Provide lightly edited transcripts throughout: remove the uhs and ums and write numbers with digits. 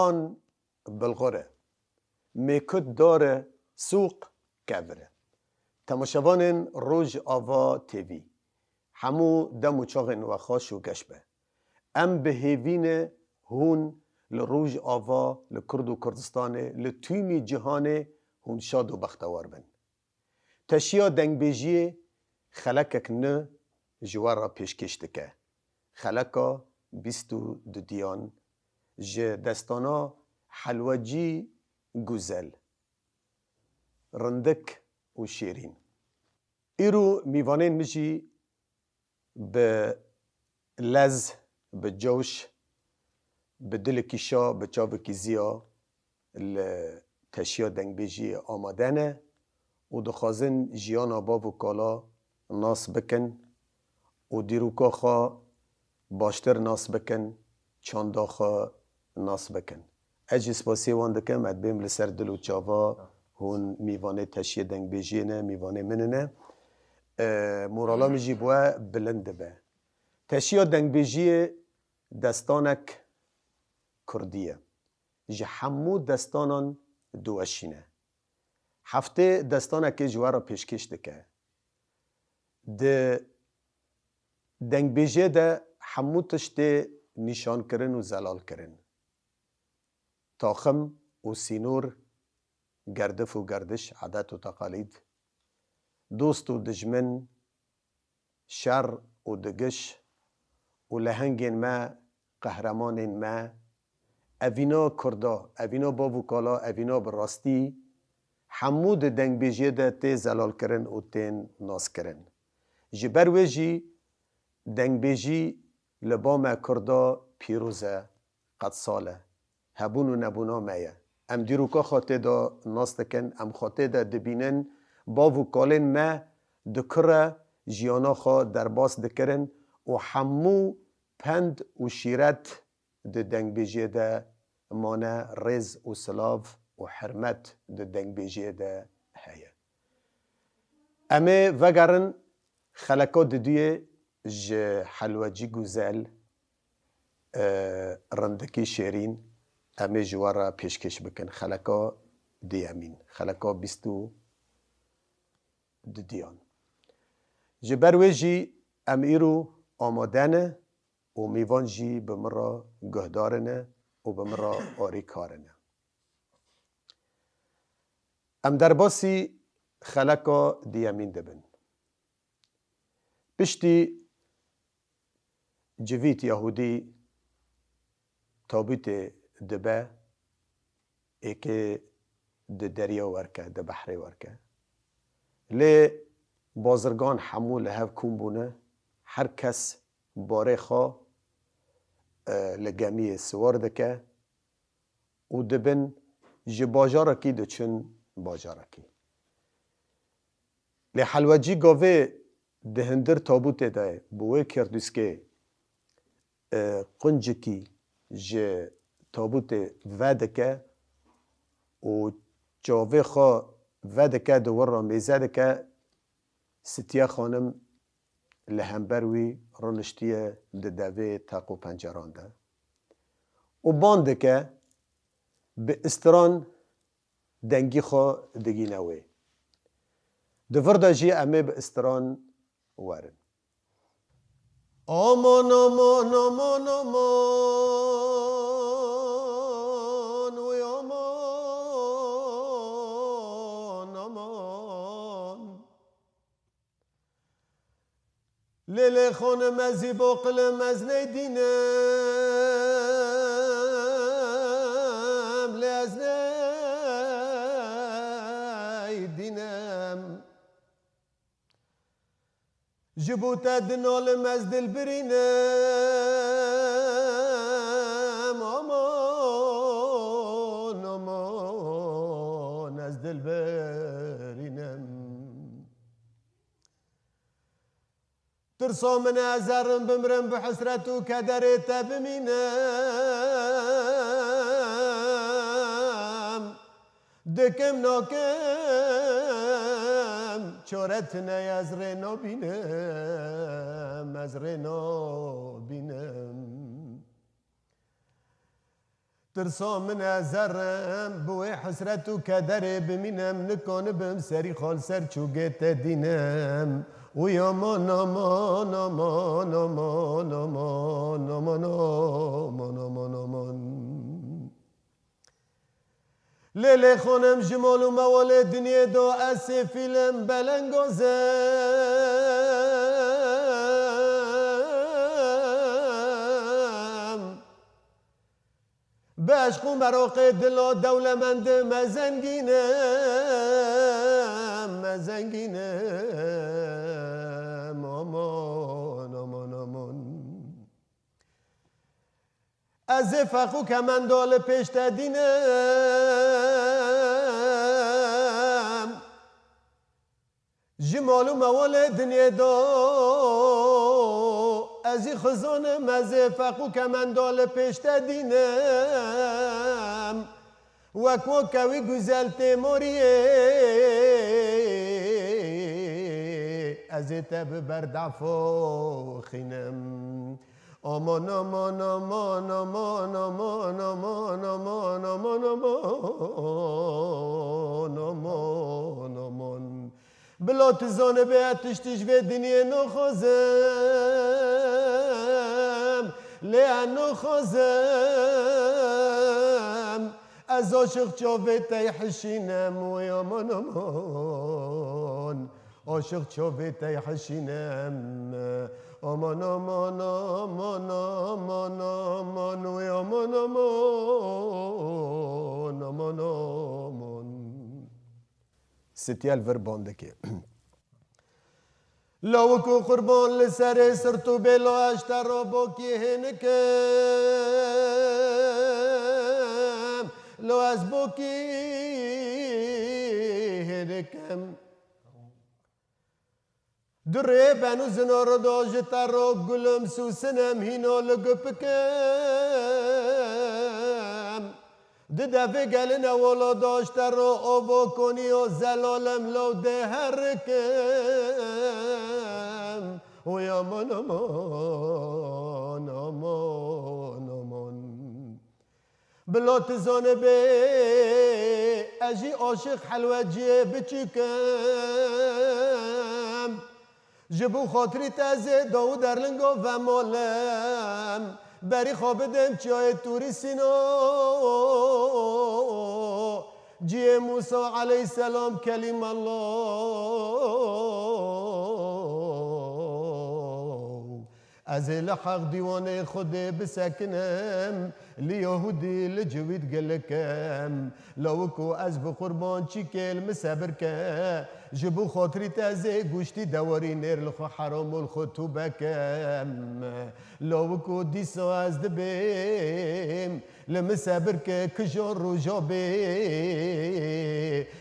دان بلغره میکد داره سوق کبره تماشاوان روز آوا تیوی همو دم و چاق نوخاش و گشبه ام به هیوین هون لروج آوا لکرد و کردستان لتویمی جهان هون شاد و بختوار بن تشیا دنگ بیجی خلکک نه جوار را پیشکش دکه خلکا بیستو دیان ج دستانا حلوجی گوزل رندک و شیرین ایرو میوانین مجی به لز به جوش به دل کیشا به چاو کیزیا لتشیا دنگ بیجی آمادنه و دخوازن جیانا باب و کالا ناس بکن و دیروکا خوا باشتر ناس بکن چاندا خوا ناس بکن اجی سپاسی وان دکم ادبیم لسر دل و چاوا هون میوانه تشیه دنگ بیجی نه میوانه منه نه مورالا میجی بوه بلنده به تشیه دنگ بیجی دستانک کردیه جه همو دستانان دوشینه هفته دستانک جوارا پیشکش دکه ده دنگ بیجی ده همو تشته نشان کرن و زلال کرن تاخم و سینور گردف و گردش عادت و تقالید دوست و دجمن شر و دگش و لهنگین ما قهرمانین ما اوینا کردا اوینا بابو کالا اوینا براستی حمود دنگ بیجی ده تی زلال کرن و تین ناس کرن جبر ویجی دنگ بیجی لبام کردا پیروزه قد ساله هبون و نبونا مایه ام دیروکا خاطه دا ناس دکن ام خاطه دا دبینن باو کالین ما دکره جیانا خوا درباس دکرن و همو پند و شیرت ده دنگ بیجی ده مانه رز و سلاف و حرمت ده دنگ بیجی ده هیه امه وگرن خلکا ددوی ج حلوجی گوزل رندکی شیرین امه جوارا پیشکش بکن خلکا دیامین خلکا بیستو دیان جبر ویجی ام ایرو آمادنه و میوان جی بمرا گهدارنه و بمرا آری کارنه ام در باسی خلکا دیامین دبن پشتی جویت یهودی تابوت دبه ایکه ده دریا ورکه ده بحری ورکه لی بازرگان حمول هف کون بونه هر کس باره خواه لگمی سوار دکه و دبن جه باجاره کی ده چون باجاره کی لی حلوجی گاوه ده هندر تابوت ده بوه کردوس که قنجکی جه تابوت ودکه و جاوه خواه ودکه دور را میزه دکه ستیه خانم لهمبروی رنشتیه ده دوه تاق و پنجران ده و باندکه به استران دنگی خواه دگینوه ده ورده جی امه به استران وارن آمان آمان آمان آمان وی آمان آمان لیل خانم ازی باقلم از نیدینم لی از نیدینم جبوتا دنالم از دل برینم آمان آمان از دل برینم ترسا من ازرم بمرم به حسرت و کدرت بمینم دکم ناکم چارت نه از رنا بینم از رنا بینم ترسا من ازرم بوی حسرت و کدر بمینم نکانه بم سری خال سر چوگت دینم و یامان آمان آمان آمان آمان آمان آمان آمان آمان لیل خانم جمال و موال دنیا دو از فیلم بلنگازم باشقون براق دلا دولمند مزنگینم آمان آمان آمان از فقو کمندال پیش دینم جمال و موال دنیا دو از خزانم از فقو کمندال پیش دینم وکو کوی گزل تیموریه از تب بردعفو خینم آمان آمان آمان آمان آمان آمان آمان آمان آمان آمان آمان بلا تزانه به اتشتیش به دنیا نخوازم لیا نخوازم از عاشق چاوه تی حشینم و یامان آمان عاشق چاوه تی حشینم آمان آمان آمان آمان آمان و یامان آمان آمان آمان ستیال ور باندکه لاوکو قربان لسر سرتو بلا اشتر را باکی هنکم لو از باکی هنکم دره بنو زنار داجتر را گلم سوسنم هینا لگپکم دفع گلن والا داشتر را آوا کنی و زلالم لو دهرکم و یامان آمان آمان آمان بلا تزانه به اجی عاشق حلوجیه بچکم جبو خاطری تازه داو در لنگا و مالم بری خوابدم چای توری سینا جی موسی علیه السلام کلیم الله از لحق دیوانه خود بسکنم لیهودی لجوید گلکم لوکو از بقربان چی کلمه صبر که جبو خاطری تازه گوشتی دواری نیر لخو حرام الخو تو بکم لوکو دیسا از دبیم لمه صبر که کجان رو جابه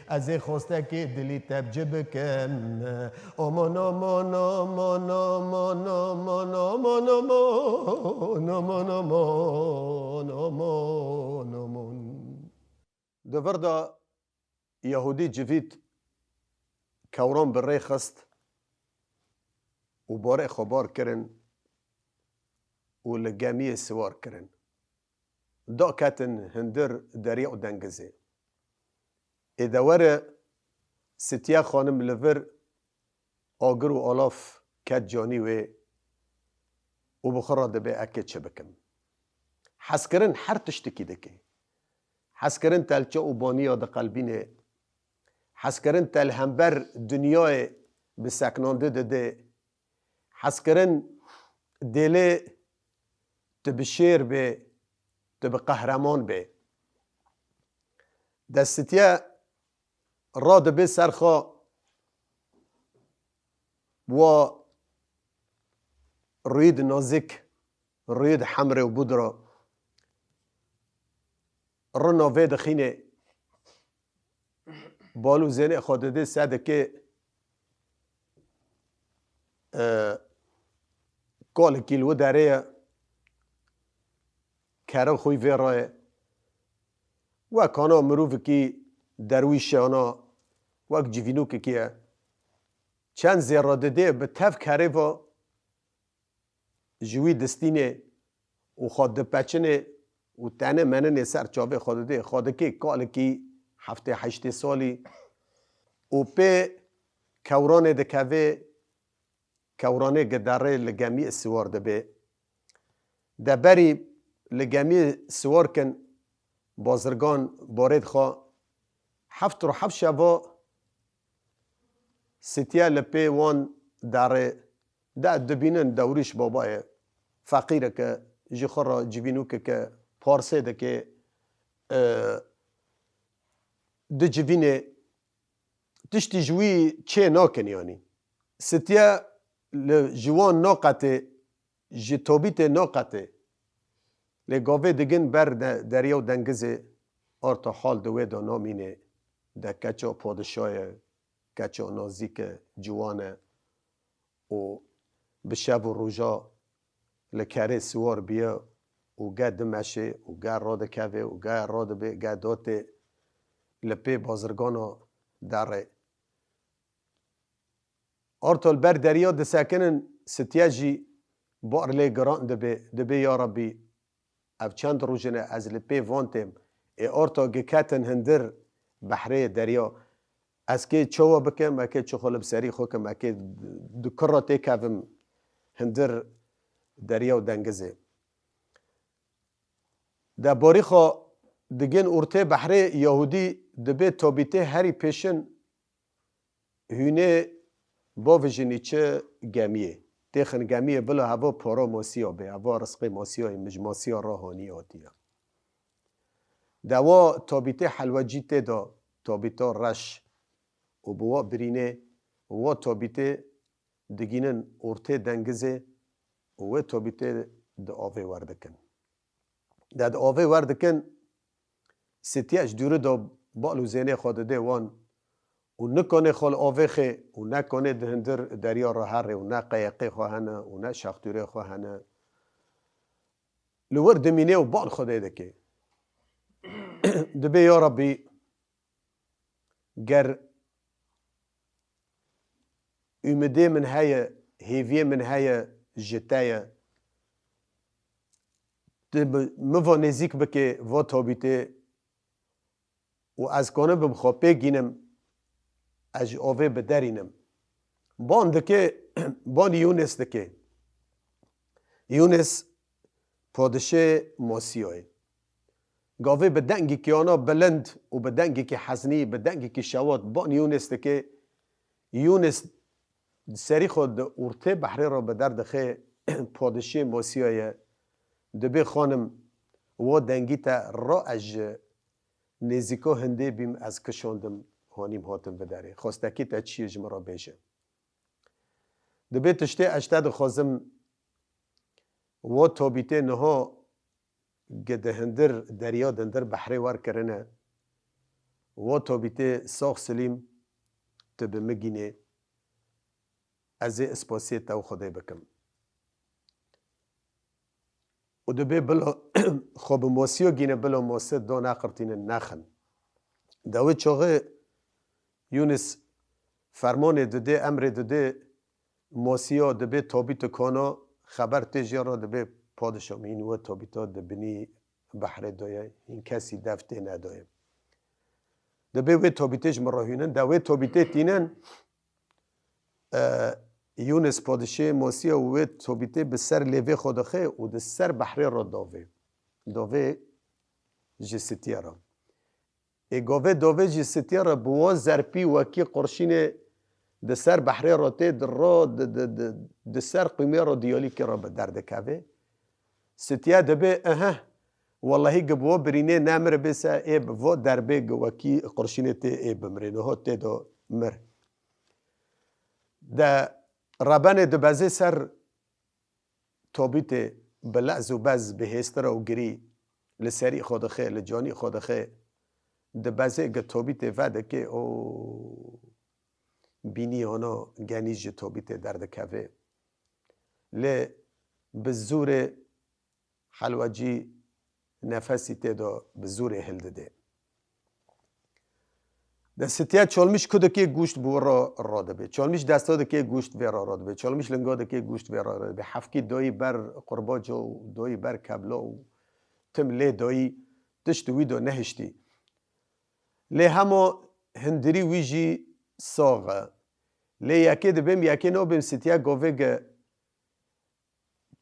از خواسته که دلی تبجه بکم آمان آمان آمان آمان آمان آمان آمان آمان آمان آمان آمان دوردا یهودی جوید کوران بر خست و باره خبار کرن و لگمی سوار کرن دا کتن هندر دریع و دنگزه ادواره ستیا خانم لور آگر و آلاف کت جانی و بخورا دبه اکه چه بکم حس کرن هر تشتکی دکه حس کرن تلچه و بانیا دا قلبینه حس کرن تل همبر دنیای بسکنانده ده حس کرن دله تبشیر به تب قهرمان به دستیا راد به سرخا و روید نازک روید حمر و بودرا رنا وید خینه بالو زینه خودده ساده که کال کیلو داره کارو خوی ویرای و کانا مروف کی درویشانا و جوینو که کیه چند زیراده ده به تف کاره و جوی دستینه و خود پچنه و تنه منن سر چاوه خود ده خود که کال کی هفته 8 سالی و په کورانه دکوه کورانه گداره لگمی سوار دبه دبری لگمی سوار کن بازرگان بارد خواه 7 رو 7 شبا ستیا لپی وان داره ده دبینن دوریش بابای فقیره که جخورا جوینو که پارسه ده که ده جوینه تشتی جوی چه ناکن یعنی ستیا لجوان ناقته جتوبیت ناقته لگاوه دگن بر دریا و دنگزه آرتا حال دوه دا نامینه ده کچا پادشاه کچا نازیک جوانه و بشب و روژا لکره سوار بیا و گه دمشه و گه راد کوه و گه راد به گه داته لپی بازرگانا داره آرتال بر دریا ده ساکنن ستیاجی بار لی گران دبی یا ربی اف چند روزنه از لپی وانتم ای آرتا گکتن هندر بحره دریا از که چوا بکم اکه چو خلب سری خوکم اکه دکراتی کفم هندر دریا و دنگزه ده باریخا دگن ارته بحره یهودی دبی تابیته هری پیشن هونه با وجنی چه گمیه تخن گمیه بلا هوا پارا ماسیا به هوا رزق ماسیا مجماسیا راهانی آتیا دوا تابیته حلوجی دا تابیتا رش و بوا برینه و تابیته دگینن ارته دنگزه و تابیته د آوه وردکن د آوه وردکن ستیاج دوره دا بالو زینه خواده ده وان و نکنه خال آوه خه و نکنه دهندر دریا را هره و نه قیقه خواهنه و نه شاختوره خواهنه لور دمینه و بال خوده ده که دبی یا ربی گر اومده من هیا هیویه من هیا جتایا موا نزیک بکه و تابیته و از کنه بمخواه گینم از آوه بدرینم بان دکه بان یونس دکه یونس پادشه ماسیاه گاوه بدنگی که آنا بلند و بدنگی که حزنی بدنگی که شواد بان یونس دکه یونس سری خود ارته بحره را به درد خی پادشه ماسیاه دبی خانم و دنگی تا را از نزیکا هنده بیم از کشاندم هانیم هاتم بداره خواستکی تا چیه جمرا بیشه دبی تشته اشتاد خوازم و تابیته نها گده هندر دریا دندر بحره وار کرنه و تابیته ساخ سلیم تبه مگینه از اسپاسی تا خدای بکم و دبی بلا خواب ماسیو گینه بلا ماسه دو ناقرتین نخن داوی چاقه یونس فرمان دده امر دده ماسیا دبی تابیت کانا خبر تجارا دبی پادشاه این و تابیتا دبنی بحر دایه این کسی دفته ندایه دبی وی تابیتش مراهینن داوی تابیته تینن یونس پادشه ماسیا و تابیته به سر لیوه خودخه و ده سر بحره را داوه جستیارا گاوه داوه جستیارا بوا زرپی وکی قرشین ده سر بحره را ته در را ده سر قیمه را دیالی که را به درد کهوه ستیا دبه والله گبوا برینه نمر بسا ایب و دربه گوکی قرشین ته ایب مرینه ها ته دا مر ده ربان ده بزه سر تابیت بلعز و بز به هستر و گری لسری خودخه لجانی خودخه ده بزه گه تابیت وده که او بینی آنا گنیج تابیت درد کهوه لی بزور حلوجی نفسی تدا بزور هلده ده دستیت چالمیش کده که گوشت بورا راده به چالمیش دستا ده که گوشت ورا راده به چالمیش لنگا ده که گوشت ورا راده به حفکی دایی بر قرباج و دایی بر کبلا و تم لی دایی تشت وی دو نهشتی لی همو هندری وی جی ساغه لی یکی دبیم یکی نو بیم ستیا گوه گه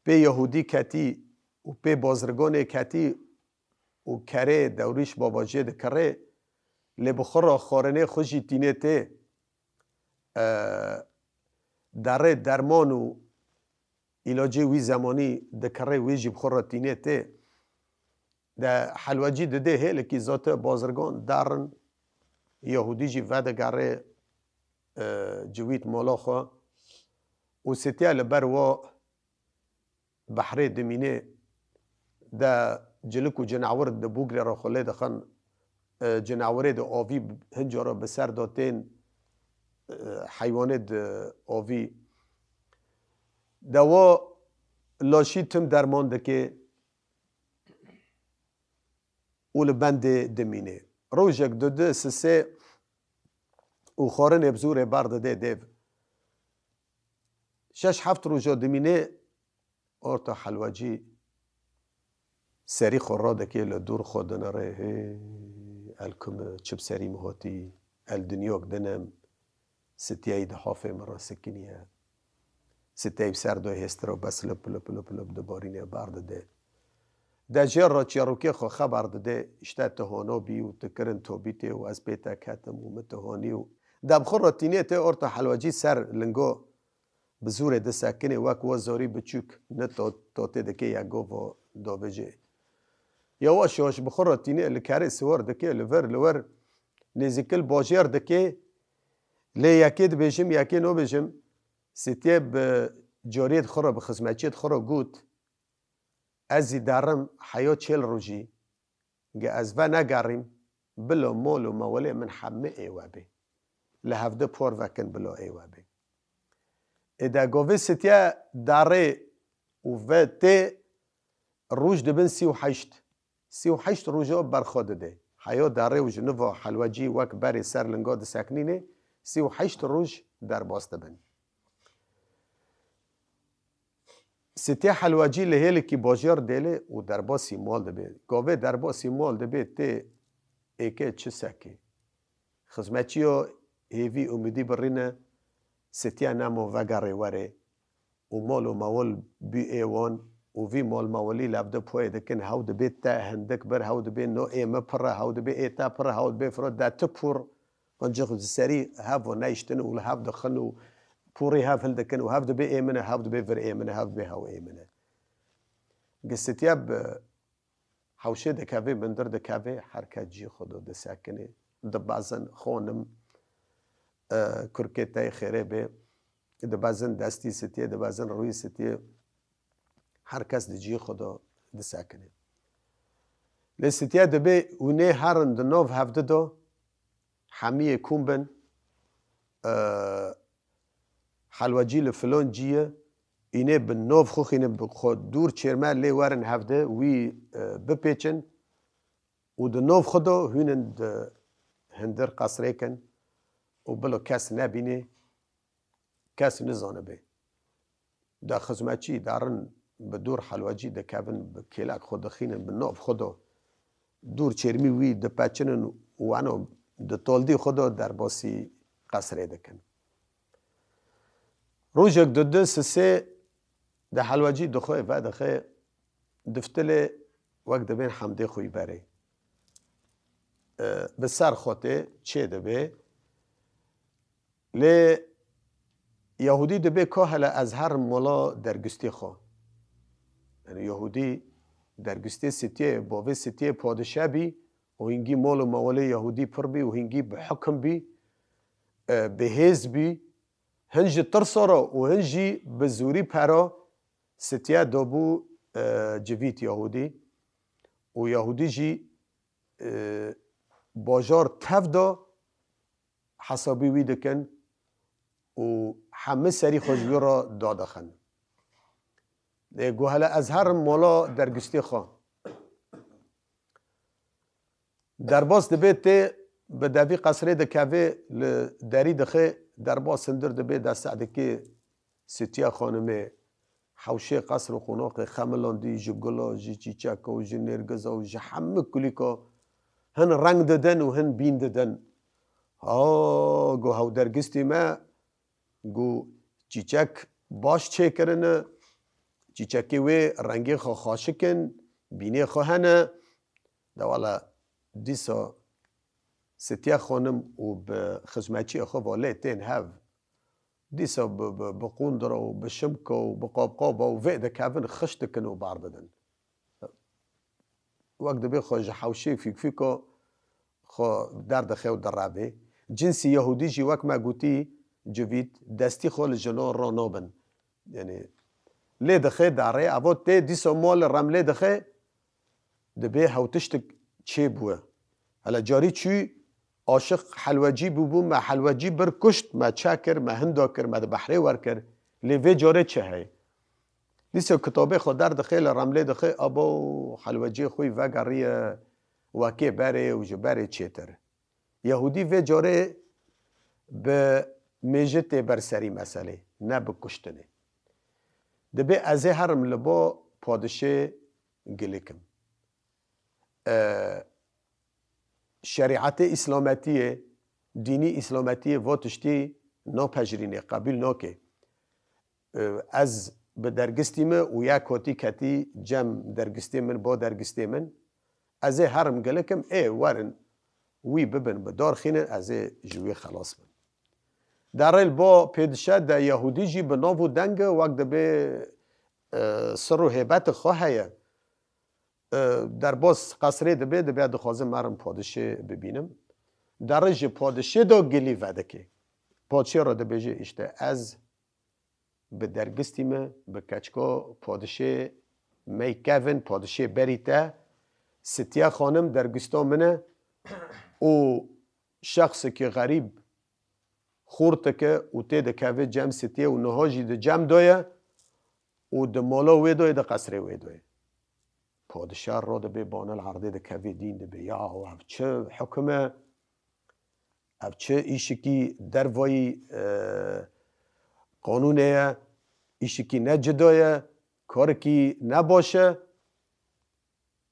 پی یهودی کتی و پی بازرگان کتی و کره دوریش باباجه ده کره لی بخور خارنه خوشی تینه ته داره درمان و علاجی وی زمانی ده کره وی جی بخور تینه ته ده حلوجی ده ده هیل که ذات بازرگان دارن یهودی جی وده گره جویت مالا خواه و ستیا لبر و بحره دمینه ده جلک و جناور ده بوگره را خله دخن جناوره ده آوی هنجا را بسر داتین حیوانه ده آوی ده و لاشی تم درمان ده که اول بند دمینه روژک ده سسه و خارن ابزور برد ده دیو 6-7 روژا دمینه ارتا حلوجی سری خوراده که لدور خودنه ره الکم چب سری مهاتی الدنیاک دنم ستیای ده حافه مرا سکنیه ستیای بسر دوی هسترا بس لپ لپ لپ لپ دبارینه برده ده ده جیر را چیاروکی خو خبر ده اشتا تهانا بی و تکرن توبیته و از بیتا کتم و متهانی و ده بخور را تینه ته ارتا حلوجی سر لنگو بزور ده سکنه وک وزاری بچوک نه تاته دکه یا گوه داوجه یواش یواش بخور تینه لکاره سوار دکه لور نزیکل باجر دکه لی یکی ده بیشم یکی نو بیشم ستیه به جاریت خورا به خزمتچیت خورا گوت ازی دارم حیات 40 روزی گه از و نگریم بلا مال و موله من همه ایوابه لحفده پار وکن بلا ایوابه ادا گوه ستیه داره و ته روز دبن 38 روزا برخواد ده حیا داره و جنوا حلوجی وک بری سر لنگا ده سکنینه 38 روز در باست بن ستیه حلوجی لهیل کی باجار دله و در باسی مال ده بید گوه در باسی مال ده بید ته ایکه چه سکه خزمتچی ها هیوی امیدی برینه ستیه نمو وگره وره و مال و مول بی ایوان و وی مال مولی لابده پوی دکن هاود بیت تا هندک بر هاود بی نو ایمه پره هاود بی ایتا پره هاود بی فراد دا تپور قنجه خود سری هاو و نایشتن و هاو دخن و پوری هاو هل دکن و هاود بی ایمنه هاود بی ور ایمنه هاود بی هاو ایمنه گستیاب حوشه دکاوی بندر دکاوی حرکت جی خودو دساکنه دبازن خونم کرکتای خیره بی دبازن دستی ستیه دبازن روی ستیه هر کس دی جی خدا دساکنه لستیه دبی اونه هرن دنوف هفته دو حمیه کومبن حلوجی لفلون جیه اینه بنوف خوخ اینه بخود دور چرمه لی ورن هفته وی بپیچن و دنوف خدا هونن هندر قصره کن و بلو کس نبینه کس نزانه بی دا خزمتچی دارن به دور حلوجی ده کبن به کلاک خود خینن به ناف خدا دور چرمی وی ده پچنن و انو ده تالدی خدا در باسی قصره دکن روژک ده سسه ده حلوجی ده خواه و ده خواه دفتل وقت ده بین حمده خوی بره به سر خواته چه ده به لی یهودی ده به که هلا از هر مولا درگستی خواه یعنی یهودی درگستی ستیه باوی ستیه پادشه بی و هنگی مال و مواله یهودی پر بی و هنگی به حکم بی به هیز بی هنجی ترسارا و هنجی به زوری پرا ستیه دابو جویت یهودی و یهودی جی باجار تف دا حسابی وی دکن و همه سری خوشبی را دادخن گو هلا از هر مولا درگستی خواه در باس دبیت به دوی قصره دکوه دری دخه در باس سندر دبیت در سعده که ستیه خانمه حوشه قصر و خوناق خملاندی جی گلا جی چیچک و جی نرگز و جی همه کلیکا هن رنگ ددن و هن بین ددن گو هاو درگستی ما گو چیچک باش چه کرنه چیچکی وی رنگی خو خاشکن بینی خو هنه دوالا دیسا ستیا خانم و به خزمتچی خو واله تین هاو دیسا بقوندر و بشمک و بقابقاب و وعده کافن خشت کن و بارددن وقت دبی خو جحوشی فیکا خو درد خیو در رابه جنسی یهودی جی وقت ما گوتی جوید دستی خو لجنان را نابن یعنی لی دخه داره اوه تی دیسا مال رمله دخه دبی هاوتشتک چه بوه هلا جاری چی عاشق حلوجی بو ما حلوجی بر کشت ما چاکر ما هندا کر ما بحری ور کر لی وی جاره چه هی دیسا کتابه خو در دخه لرمله دخه ابو حلوجی خوی وگریه وکی بره و جبره چیتر یهودی وی جاره به میجت برسری مسئله نه بکشتنه دبی از هرم لبا پادشه گلیکم شریعت اسلامتیه دینی اسلامتیه و تشتی ناپجرینه قبول ناکه از به درگستی من و یک کاتی کتی جمع درگستی من با درگستی من از هرم گلیکم ورن وی ببن بدار خینه از جوی خلاص من در ایل با پیدشه در یهودی جی به ناو دنگ وقت به سر و حیبت خواهیه در باز قصره دبی دخوازم مرم پادشه ببینم در رج پادشه دا گلی وده که پادشه را دبیجه اشته از به درگستی من به کچکا پادشه میکوین پادشه بریته ستیا خانم درگستا منه و شخص که غریب خورده که او تی ده کوه جمع ستیه و نهاجی ده جمع دایه و ده مالا وی دایه ده قصره وی دایه پادشاه را ده به بانه العرضه ده کوه دین ده به یا او چه حکمه او چه ایشی که در وی قانونه ایشی که نه جدایه کار که نباشه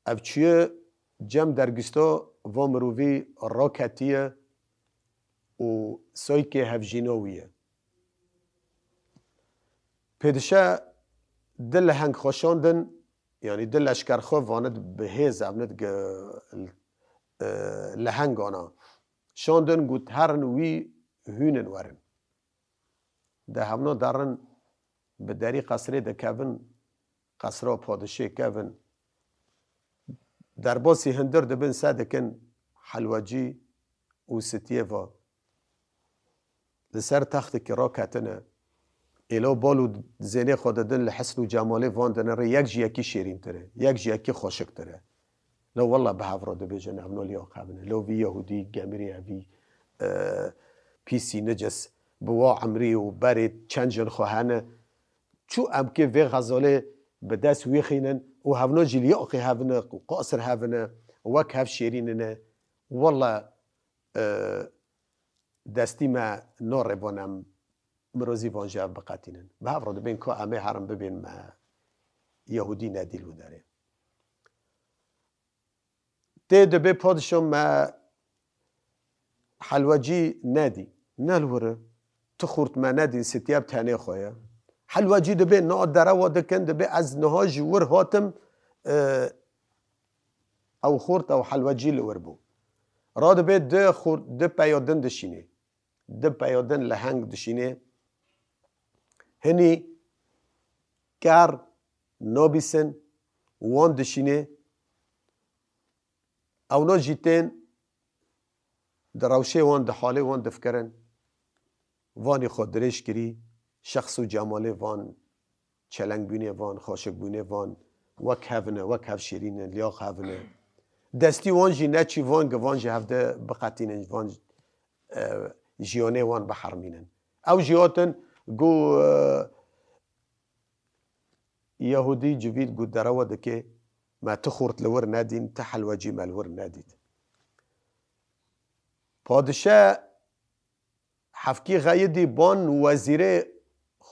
او چه جمع درگستا و مروی را کتیه و سای که هفجیناویه پیدشه دل هنگ خوشاندن یعنی دل اشکرخوا واند به هیز امند لهنگانا شاندن گوت هرن وی هونن ورن ده همنا دارن به دری قصره ده کون قصره پادشه کون در باسی هندر ده بین سادکن حلوجی و ستیه و لسر تخت که را کتنه ایلا بالو زینه خود دن لحسن و جماله واندنه را یک جی یکی شیرین تره یک جی یکی خوشک تره لو والله به هفرا ده بیجن امنو لیا قبنه لو وی یهودی گمری وی پیسی نجس بوا عمری و بری چند جن خواهنه چو امکه وی غزاله به دست وی خینن و هفنا جلی اقی هفنه قاصر هفنه وک هف شیریننه والله دستی ما ناربانم مروزی وانجا بقاتینن به هفرا ده بین که امه حرم ببین ما یهودی ندیلو داره ده به پادشاه ما حلوجی ندی نلوره تخورت ما ندی ستیاب تانه خواه حلوجی ده به نا دره و دکن ده به از نها جور هاتم او خورت او حلوجی لور بو را ده به ده پیادن دشینه ده پیادن لحنگ دشینه هنی کار نابیسن وان دشینه اونا جیتین در روشه وان ده حاله وان دفکرن وانی خود درش کری شخص و جماله وان چلنگ بینه وان خاشک بینه وان وک هفنه وک هف شیرینه لیاق هفنه دستی وان جی نچی وان گوان جی هفته بقاتینن وان جیانه وان بحرمینن او جیاتن گو یهودی جوید گو دروا دکه ما تخورت لور ندین تحلوجی ملور ندید پادشاه حفکی غیدی بان وزیر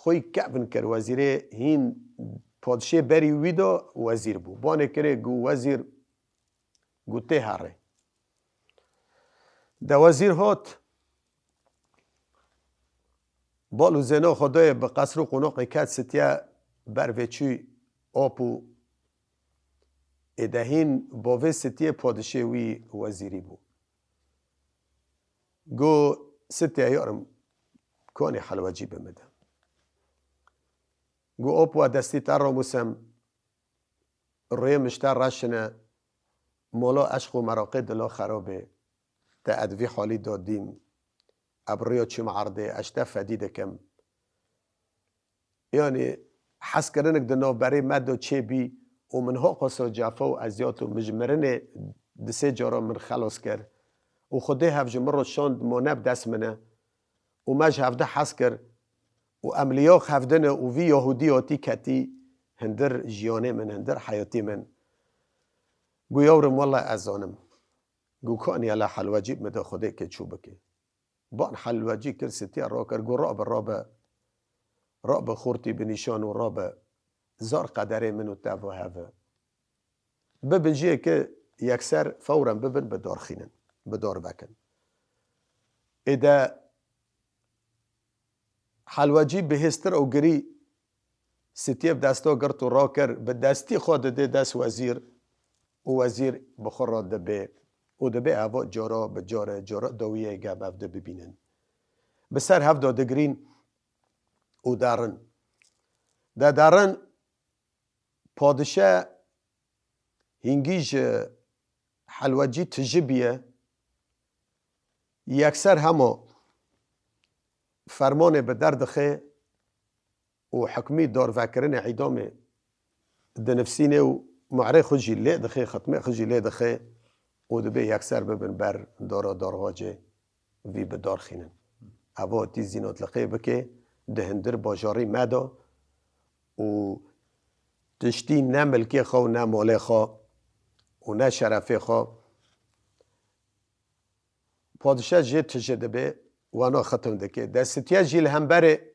خوی کعبن کر وزیره هین پادشه بری ویدا وزیر بو بانه کره گو وزیر گو ته هره ده وزیر هات بالو زنا خدای به قصر و قناق کت ستیا بروچی آپو ادهین باوه ستیه پادشه وی وزیری بو گو ستیا یارم کانی حلوجی بمده گو آپو دستی تر را موسم روی مشتر رشنه مولا عشق و مراقه دلا خرابه تا ادوی حالی دادیم ابریا چی معرضه اشته فدیده کم یعنی حس کردنک دنا برای مد چه بی و منها قصر جعفا و ازیات و مجمرن دسه جارا من خلاص کرد و خوده هفج مرا شاند مانب دست منه و مج هفده حس کرد و املیاق هفدن و وی یهودی آتی کتی هندر جیانه من هندر حیاتی من گو یورم والله ازانم گو کانی علا حلوجی مده خوده که چوبه که بان حلوجی کر ستی را کر گو راب خورتی بنیشان و راب زار قدره منو تاو هفه ببن جیه که یکسر فورا ببن بدار خینن بدار بکن اده حلوجی بهستر او گری ستیب دستا گرت و را کر به دستی خود ده دست وزیر و وزیر بخور را دبه و دبه هوا جارا به جارا دویه گب افده ببینن بسر هفته دگرین او دارن پادشه هنگیج حلوجی تجبیه یکسر همه فرمان به درد خه و حکمی دار فکرین عیدام دنفسینه و معره خجی لی دخه ختمه خجی لی دخه و دبه یکسر ببن بر دارواجه وی به دار خینن اوا تی زینات لقه بکه دهندر باجاری مدا و تشتی نه ملکی خوا و نه ماله خوا و نه شرفه خوا پادشاه جه تجده به وانا ختم دکه دستیا جیل هم بره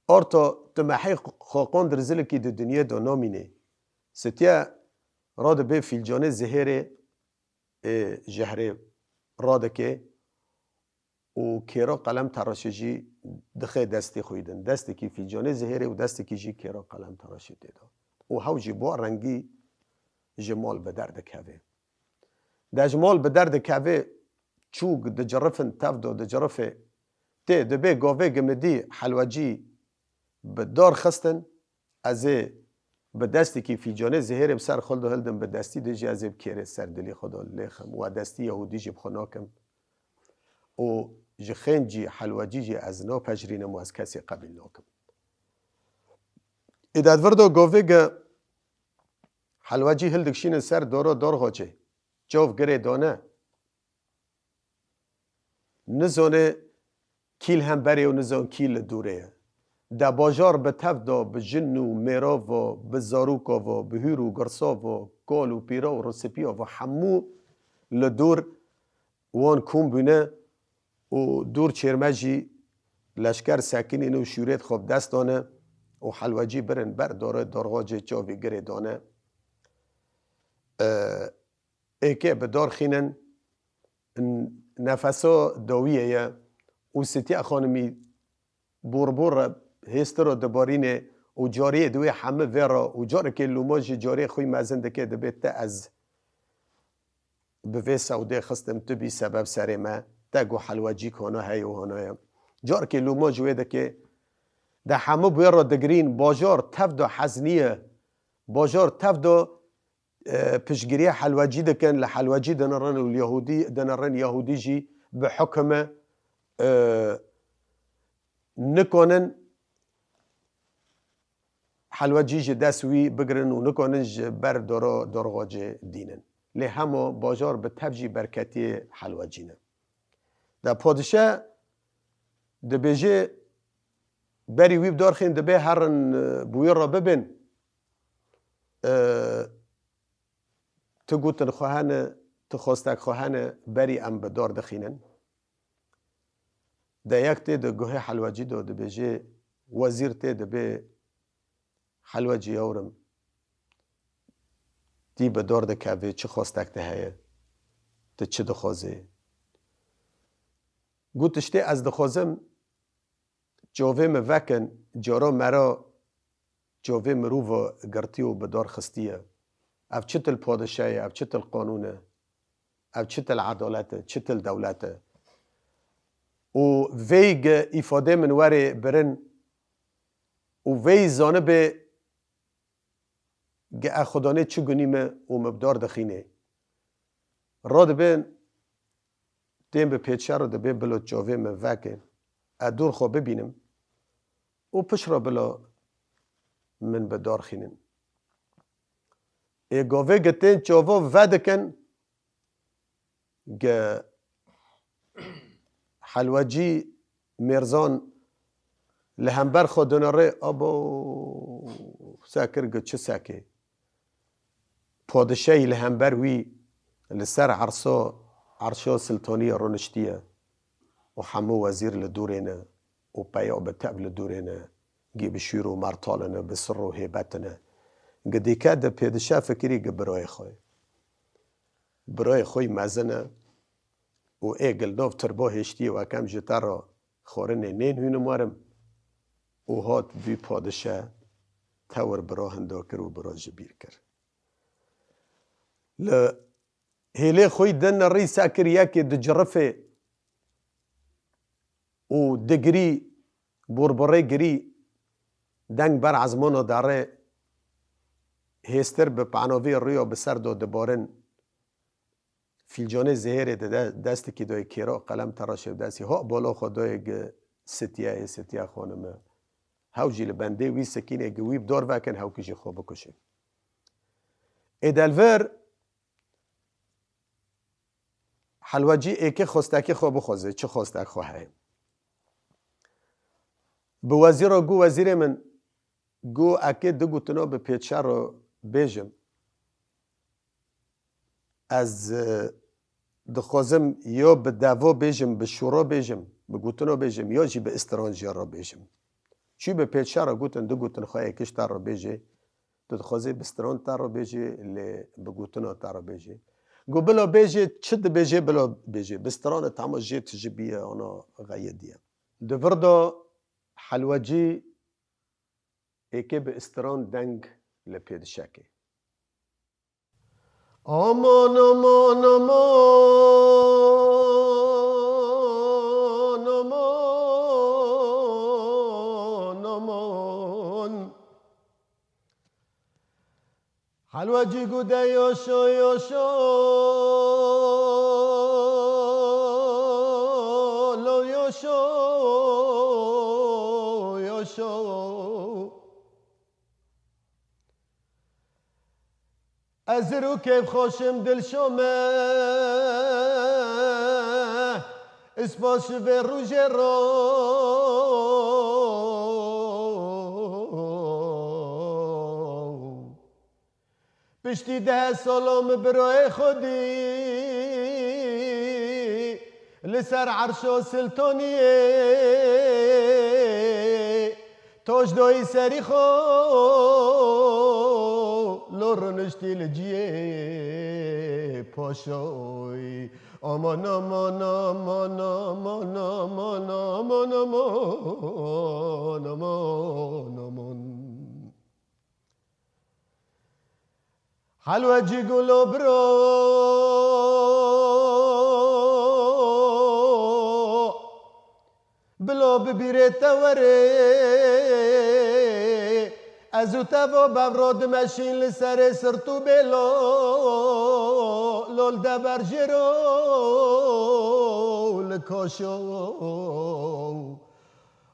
ارتا تمحی خاقان در زلکی در دنیا دا نامینه ستیا راد به فیلجانه زهره جهره رادکه و کیرا قلم تراشجی دخه دستی خویدن دستی که فیلجانه زهره و دستی که جی کیرا قلم تراشی دیدا و هاو جی با رنگی جمال به درد کهوه ده جمال به درد کهوه چوگ ده جرفن تفدو ده جرفه ته ده به گاوه گمدی حلوجی به دار خستن از به دستی که فیلجانه زهره بسر خلد و هلدن به دستی ده جی از کیره سردلی خدا لیخم و دستی یهودی جی بخناکم و جخین جی حلوجی جی از نا پجرینم و از کسی قبل ناکم ایداد وردو گاوه گه حلوجی هلدکشین سر دار غاچه جاو گره دانه نزانه کیل هم بره و نزان کیل دوره ده باجار به تفدا به جن و میراو و به زاروکا و به هیر و گرسا و گال و پیرا و رسپیا و حمو لدور وان کون بینه و دور چرمجی لشکر ساکنین و شوریت خوب دست دانه و حلوجی برن بر داره دارغاجه چاوی گره دانه ایکه به دار خینن نفسا داویه یا و ستی خانمی بور هستر دبارینه و جاری دوی همه ورا و جاره که لوماج جاری خوی مزنده که دبیت از به وی سعوده خستم تبی سبب سر ما تگو حلوجی کانا هی و هنایم جار که لوماج ویده که ده همه بیارا دگرین باجار تفدا حزنیه باجار تفدا پشگیری حلوجی دکن لحلوجی دنرن اليهودي دنرن يهودي جي بحكم نكونن حلوجی جی دسوی بگرن و نکنن بر دارغاج دینن لی همه باجار به تفجی برکتی حلوجی نه ده پادشه ده بیجه بری ویب دارخین ده به هرن بویر را ببین تگوتن خواهن تخواستک خواهن بری ام به دار دخینن ده یک تی ده گوه حلوجی ده ده بیجه وزیر تی ده به حلوجی یورم دی به دار ده که چه خواستک ده هیه ده چه ده خوازه گوتشتی از ده خوازم جاوه موکن جارا مرا جاوه مروف گرتی و به دار خستیه اف چه تل پادشاهی اف چه تل قانونه اف چه تل عدالته چه تل دولته و ویگ ایفاده من وره برن و وی زانه به گه خدانه چه گنیمه و مبدار دخینه را دبین دیم به پیچه رو دبین بلو جاوه موکن ادور خواه ببینم و پش را بلا من به دار خینن ای گاوه گتین جاوه ودکن گه حلوجی مرزان لهمبر خودنا ره ابو ساکر گه چه ساکه پادشاهی لهمبر وی لسر عرصا سلطانی رونشتیه و همه وزیر لدورینه و پیا به تب لدورینه گی بشیر و مرتالنه بسر و هیبتنه گه دیکه ده پیدشاه فکری گه برای خوی مزنه و ایگل ناف تربا هشتی و اکم جتا را خورنه نین هونه مارم و هات بی پادشاه تور برا هندا کر و برا جبیر کر هیله خوی دن ری ساکر یکی ده جرفه و دگری بربره گری دنگ بر عزمانو داره هستر به پعناوی رویا بسر داده بارن فیلجانه زهره ده دستی که دای کیرا قلم تراشه دستی ها بالا خدای ستیه خانمه هاو جیل بنده وی سکینه گویب دار وکن هاو کجی خواب بکشه ایدالور حلوجی ایکه خواستکی خواب خوازه چه خواستک خواهی به وزیر گو وزیر من گو اکه دو گوتنا به پیچه رو بیجم از دخوازم یا به دعوا بیجم به شورا بیجم به گوتنا بیجم یا جی به استرانجی را بیجم چی به پیچه رو گوتن دو گوتن خواهی اکش تر رو بیجه دخوازه به استران تر رو بیجه به گوتنا تر رو بیجه گو بلا بیجه چه ده بیجه بلا بیجه به استران تمام جه تجبیه آنا غیدیه دوردا حلوجی ایکه به استران دنگ لپید شکه آمان آمان آمان آمان آمان حلوجی گوده یاشا یاشا لو یاشا یاشا از رو کیف خوشم دل شامه اسپاس به روژ را پشتی 10 سالم برای خودی لسر عرش سلطانیه تاج دایی سری لور نشتی لجیه پاشای آمان آمان آمان آمان آمان آمان آمان آمان آمان حلوجی گلو برو بلا ببیره توره از او توا بوراد مشین لسر سرتو بلا لال دبر جرو لکاشو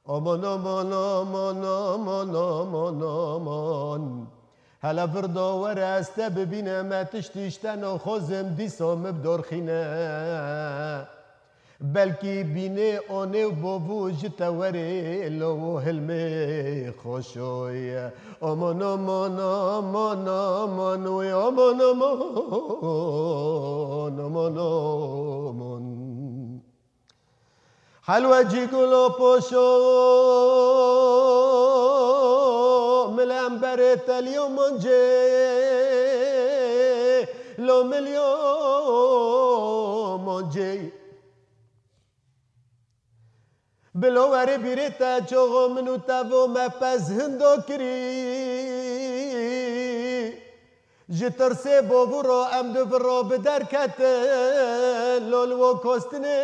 آمان آمان آمان آمان آمان آمان هلا فرداور است ببینم تشتیشتن و خوزم دیسا مبدار خینه بلکی بینه آنه و بابو جتوره لو حلمه خوشوی آمان آمان آمان آمان وی آمان آمان آمان آمان حلوجی گلو پوشو ملم بره تلیو منجه لو ملیو منجه بلو وری بیری تا چوغو منو تاو مپز هندو کری جتر سے بوو رو ام دو برو بدر کت لولو کوستنه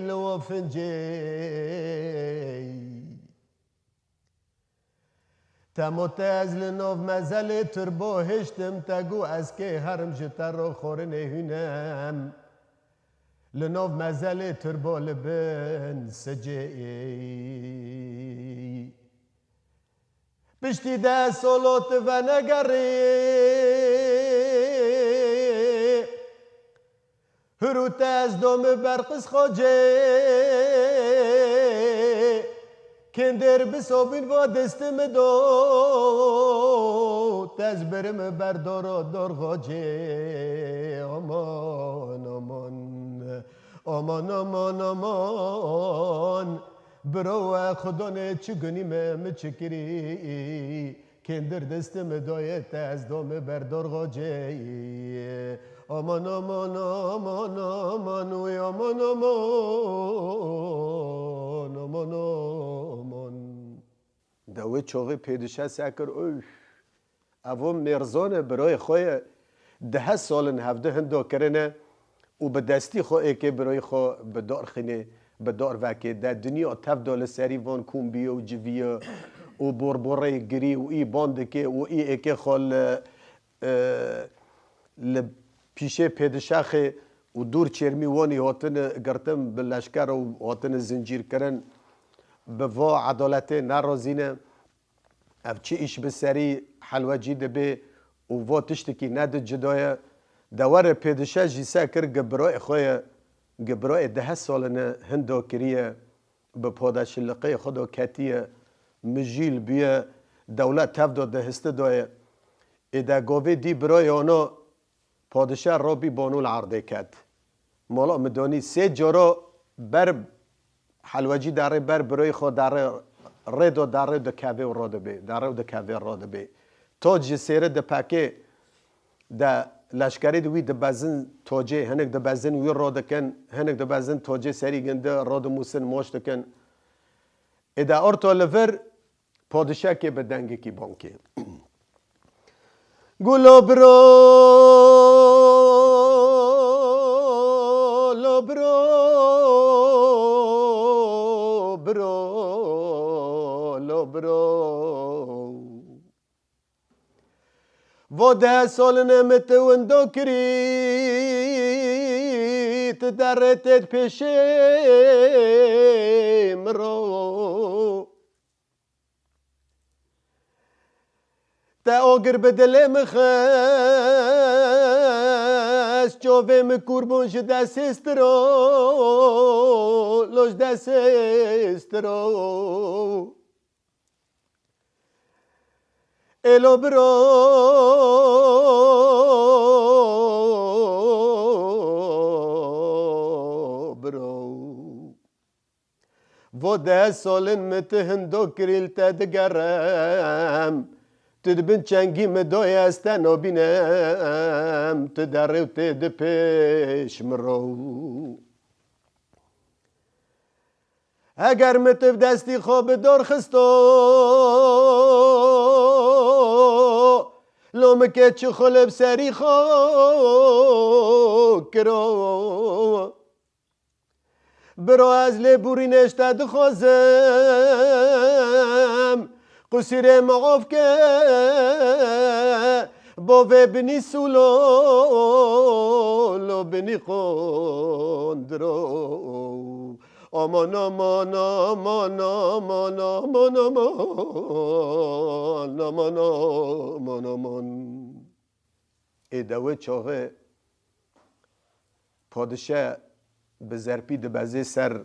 لو فنجی تموتز لنوف مزل تربو هشتم تگو از که هرم جتر رو خورنه هنم لنوف مزل تربو لبن سجی پشتی ده سولوت و نگری هروت از دوم برقص خوجه کندر بسوبین و دستم دو تز برم بردار و دار خوجه آمان آمان آمان آمان آمان برو خدانه چگونی مچکری کندر دستم دایت از دوم بردار غاجه آمان آمان آمان آمان وی آمان آمان آمان آمان دوی چوغی پیدشه سکر اوه اوه مرزانه برای خوی 10 سالن 17 هندو کرنه و به دستی خواه که برای خواه بدار خینه بدار وکه در دنیا تف دال سری وان کومبیه و جویه و بربره گری و ای باندکه و ای اکه خال پیشه پیدشاخه و دور چرمی وانی هاتن گرتم به لشکر و هاتن زنجیر کرن به وا عدالت نرازینه اف چی ایش به سری حلوجی دبه و وا تشتکی ند جدایه دوار پیدشه جیسه کر گبرای خواه گبرای 10 سالنه هندو کریه به پاداش لقی خدا کتیه مجیل بیه دولت تفدا دهسته دایه ادا گاوه دی برای آنا پادشاه رابی بانو العرضه کد مالا مدانی 3 جارا بر حلوجی داره بر برای خود داره رد داره د کاوه و راده بی داره د کاوه راده بی تا جسیره د پاکه د لشکری دوی د بازن توجه هنگ د بازن وی راده کن هنگ د بازن توجه سری گنده راده موسن ماشت کن ادا ارتا لفر پادشاه که به دنگی کی بانکه گلو برو لو برو برو لو برو و 10 سال نمت وندو کریت درتت پیشه مرو تا آگر بدل مخست جاوه مکوربون شه دست استرو لوش دست استرو الو برو برو و 10 سالن متهندو کریل تدگرم تدبن چنگی مدای استن آبینم تدره و تد پیش مرو اگر متف دستی خواب دار خستو لومکه چه خلب سری خو کرو برو از لبوری نشتد خوزم قصیر مغاف که با بنی سولو لو بنی خوندرو آمان آمان آمان آمان آمان آمان آمان آمان آمان ادوه چاهه پادشاه به زرپی دبزه سر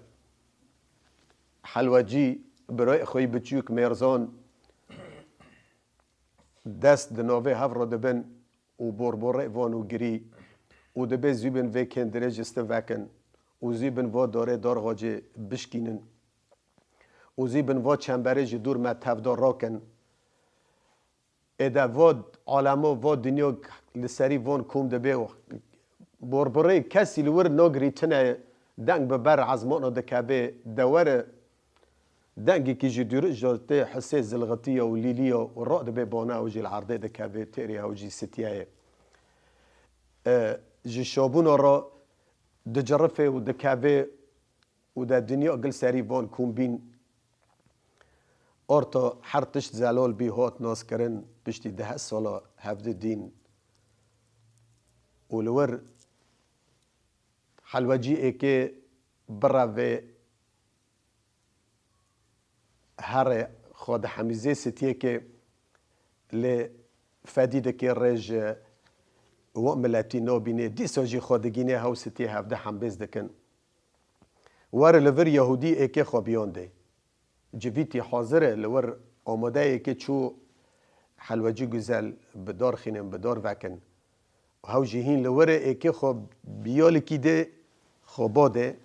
حلوجی برای خوی بچوک مرزان دست دناوه هف را دبن و بربره وانو گری و دبه زیبن و کندره جسته وکن و زیبن و داره دار غاجه بشکینن و زیبن و چنبره جی دور متفدار راکن ادا و عالمه و دنیا لسری وان کوم دبه و بربره کسی لور ناگری تنه دنگ ببر عزمان دکابه دوره دنگی که جی دور جالته حسه زلغتیه و لیلیه و راد به بانا و جی العرضه دکابه تیریه و جی ستیه جی شابون را دجرفه و دکابه و دا دنیا قل سری وان کوم بین ارتا هر تشت زلال بی هات ناس کرن پشتی 10 سالا هفده دین ولور حلوجی ای که براوه هر خود حمیزه ستیه که لفدیده که رج و ملتی نابینه دیسا جی خودگینه هاو ستیه هفده حمبیز دکن ور لور یهودی ای که خوابیان ده جویتی حاضره لور آماده ای که چو حلوجی گزل بدار خینم بدار وکن هاو جهین لور ای که خواب بیال کی ده خواباده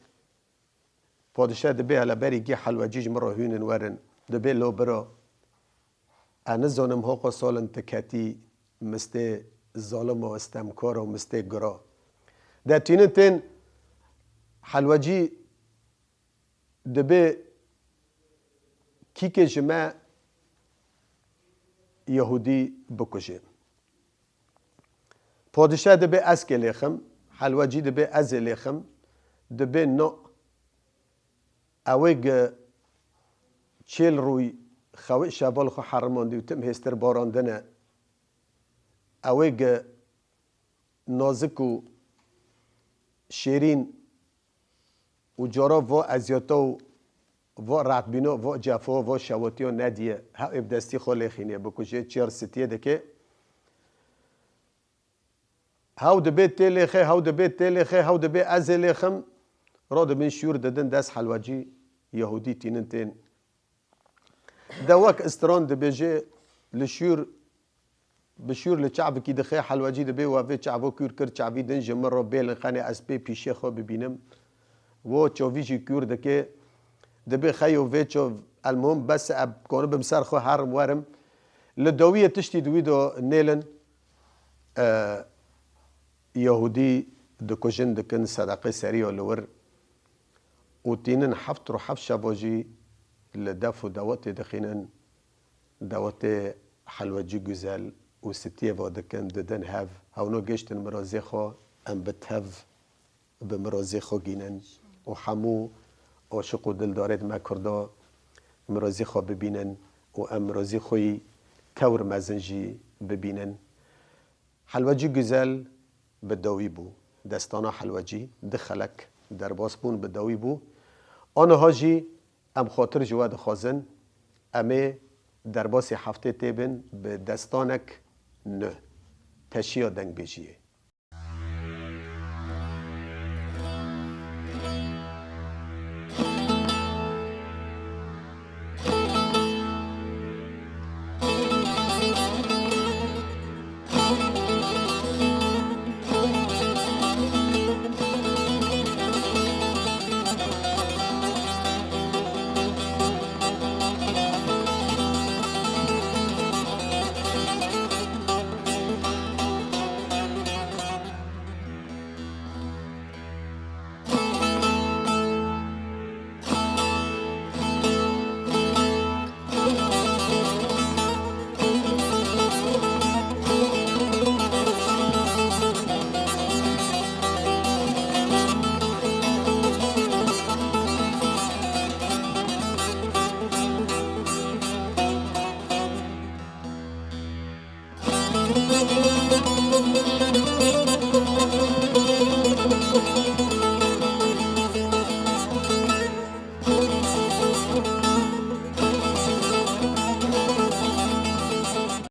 پادشاه دبه هلا بری گی حلوجی جمرا هونن ورن دبه لو برا انا زانم ها سالن تکتی مسته ظالم و استمکار و مسته گرا در تینتین حلوجی دبه کی که جمع یهودی بکشه پادشاه دبه از که لیخم حلوجی دبه از لیخم دبه نو اویگ چیل روی خوی شبال خو حرماندی و تم هستر باراندنه اویگ نازک و شیرین و جارا و ازیاتا و رعتبینا و جفا و شواتی و ندیه ها ابدستی خاله خینه بکشه چیر ستیه دکه هاو دبه تلیخه هاو دبه تلیخه هاو دبه از لیخم را دبین شور دادن دست حلوجی یهودی تینن تین دواک استران دبیجه لشور بشور لچعب کی دخه حلوجی دبه و و چعبو کور کر چعبی دن جمر را بیل خانه اسبی پیشه خو ببینم و چویجی کور دکه دبه خیو و چو المهم بس اب کانو بمسر خو هرم ورم لدویه تشتی دوی دو نیلن یهودی دکوجن دکن صدقه سری و لور و تینن حفت رو حفت شباجی لدف و دوات دخینن دوات حلوجی گزل و ستیه و دکن ددن هف هونو گشتن مرازی خو ام بتهف بمرازی خو گینن و حمو عاشق و دل دارد ما کردا مرازی خو ببینن و ام مرازی خوی کور مزنجی ببینن حلوجی گزل بدوی بو دستانا حلوجی دخلک در باسپون بدوی بو آنها جی ام خاطر جواد خازن امه در باسی هفته تیبن به دستانک نه تشیع دنگ بیجیه